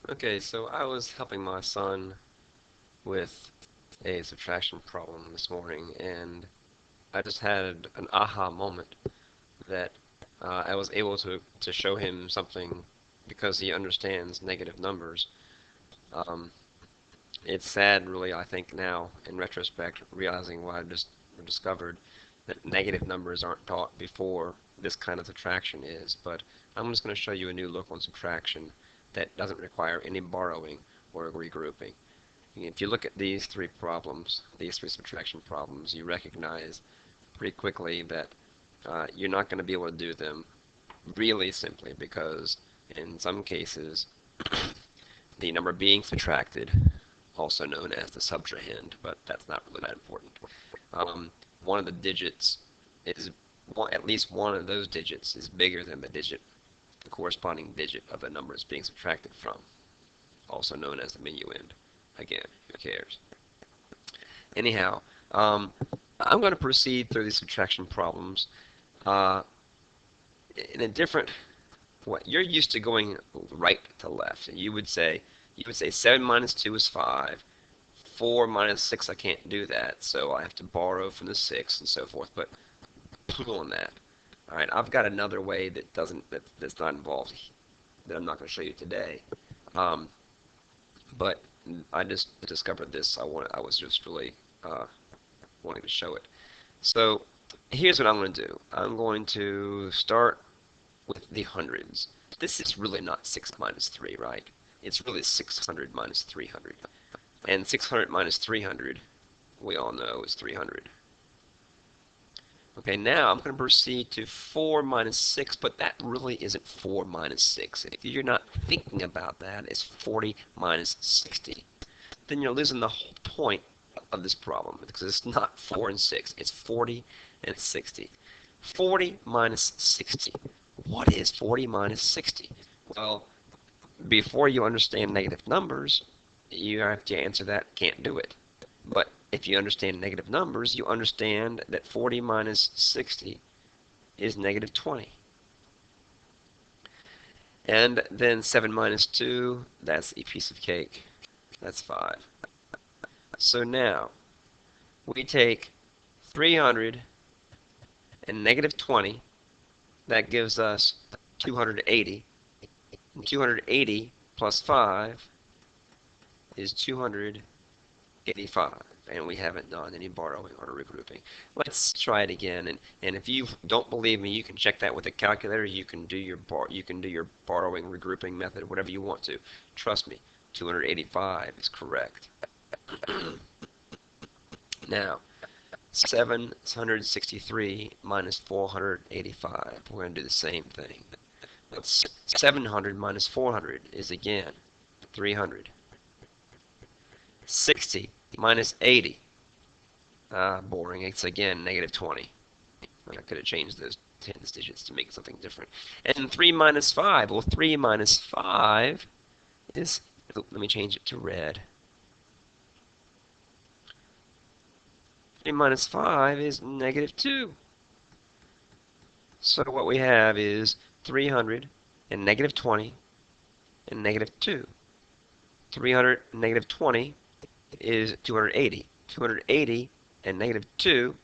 Okay, so I was helping my son with a subtraction problem this morning, and I just had an aha moment that I was able to show him something because he understands negative numbers. Um, it's sad, really, I think now, in retrospect, realizing what I just discovered that negative numbers aren't taught before this kind of subtraction is. But I'm just going to show you a new look on subtraction that doesn't require any borrowing or regrouping. If you look at these three problems, these three subtraction problems, you recognize pretty quickly that you're not going to be able to do them really simply because in some cases the number being subtracted, also known as the subtrahend, but that's not really that important. Um, one of the digits is at least one of those digits is bigger than the corresponding digit of the number it's being subtracted from, also known as the minuend. Again, who cares? Anyhow, um, I'm going to proceed through these subtraction problems uh, in a different way. You're used to going right to left. You would say 7 minus 2 is 5. 4 minus 6, I can't do that, so I have to borrow from the 6 and so forth. But on that. All right, I've got another way that's not involved that I'm not going to show you today. Um, but I just discovered this. I was just really wanting to show it. So here's what I'm going to do. I'm going to start with the hundreds. This is really not 6 minus 3, right? It's really 600 minus 300. And 600 minus 300, we all know, is 300. Okay, now I'm going to proceed to 4 minus 6, but that really isn't 4 minus 6. If you're not thinking about that, it's 40 minus 60. Then you're losing the whole point of this problem because it's not 4 and 6. It's 40 and 60. 40 minus 60. What is 40 minus 60? Well, before you understand negative numbers, you have to answer that, can't do it. But if you understand negative numbers, you understand that 40 minus 60 is negative 20. And then 7 minus 2, that's a piece of cake. That's 5. So now, we take 300 and negative 20. That gives us 280. And 280 plus 5 is 285. And we haven't done any borrowing or regrouping. Let's try it again. And if you don't believe me, you can check that with a calculator. You can do your borrowing, regrouping method, whatever you want to. Trust me, 285 is correct. Now, 763 minus 485. We're going to do the same thing. 700 minus 400 is again 300. 60 minus 80. Boring. It's again negative 20. I could have changed those tens digits to make something different. And 3 minus 5. Well, 3 minus 5 is, let me change it to red. 3 minus 5 is negative 2. So what we have is 300 and negative 20 and negative 2. 300 and negative 20 is 280. 280 and negative 2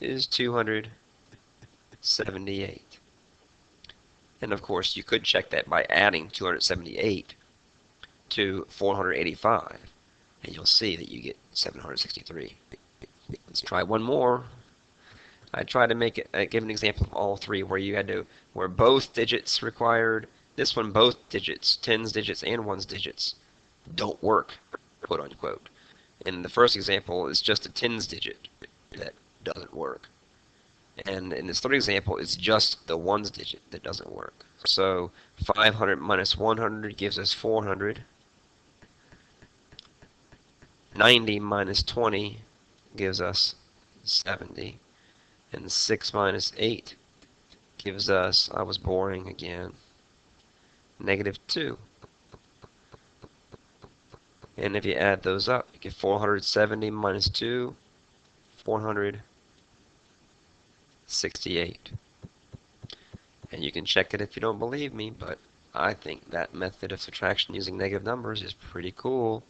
is 278. And of course, you could check that by adding 278 to 485, and you'll see that you get 763. Let's try one more. I try to make it give an example of all three where both digits required. This one, both digits, tens digits and ones digits, don't work, quote unquote. And the first example is just a tens digit that doesn't work. And in this third example, it's just the ones digit that doesn't work. So 500 minus 100 gives us 400. 90 minus 20 gives us 70. And 6 minus 8 gives us, I was boring again, negative 2. And if you add those up, you get 470 minus 2, 468. And you can check it if you don't believe me, but I think that method of subtraction using negative numbers is pretty cool.